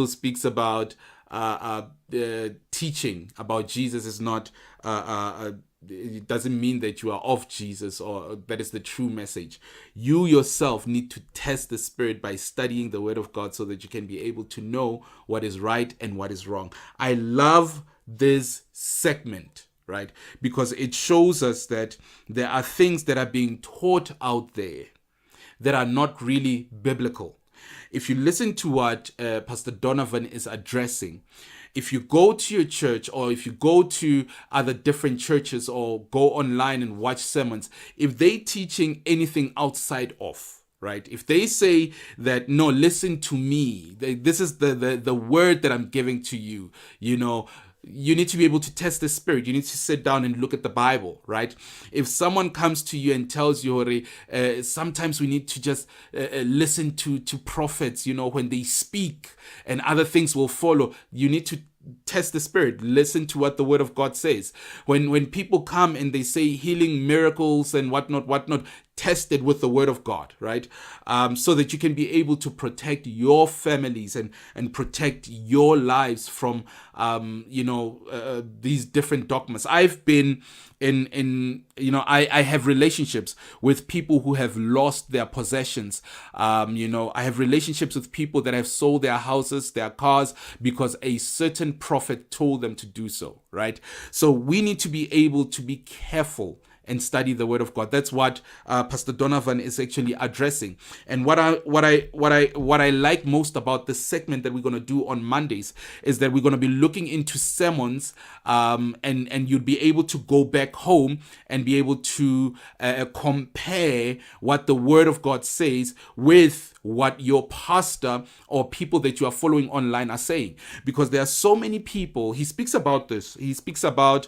speaks about teaching about Jesus is not it doesn't mean that you are of Jesus or that is the true message. You yourself need to test the spirit by studying the word of God so that you can be able to know what is right and what is wrong. I love this segment, right? Because it shows us that there are things that are being taught out there that are not really biblical. If you listen to what Pastor Donavan is addressing, if you go to your church or if you go to other different churches or go online and watch sermons, if they teaching anything outside of, right? If they say that, no, listen to me, this is the word that I'm giving to you, you need to be able to test the spirit. You need to sit down and look at the Bible, right? If someone comes to you and tells you, sometimes we need to just listen to prophets, when they speak and other things will follow. You need to test the spirit. Listen to what the word of God says. When people come and they say healing miracles and whatnot, test it with the word of God, right? So that you can be able to protect your families and protect your lives from, these different dogmas. I've been I have relationships with people who have lost their possessions. I have relationships with people that have sold their houses, their cars, because a certain prophet told them to do so, right? So we need to be able to be careful and study the word of God. That's what Pastor Donavan is actually addressing. And what I like most about this segment that we're going to do on Mondays is that we're going to be looking into sermons, and you'd be able to go back home and be able to compare what the word of God says with what your pastor or people that you are following online are saying. Because there are so many people, he speaks about this. He speaks about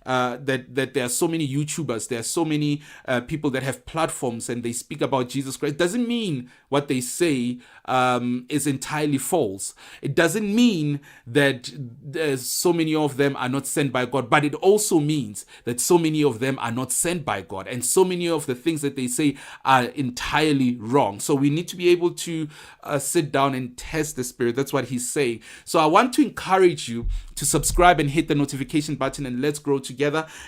that there are so many YouTubers, there are so many people that have platforms and they speak about Jesus Christ. It doesn't mean what they say is entirely false. It doesn't mean that so many of them are not sent by God, but it also means that so many of them are not sent by God, and so many of the things that they say are entirely wrong. So we need to be able to sit down and test the spirit. That's what he's saying. So I want to encourage you to subscribe and hit the notification button, and let's grow together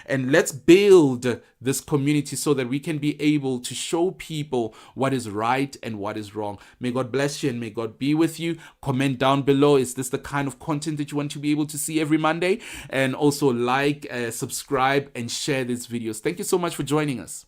and let's build this community so that we can be able to show people what is right and what is wrong. May God bless you and may God be with you. Comment down below, is this the kind of content that you want to be able to see every Monday? And also like, subscribe and share these videos. Thank you so much for joining us.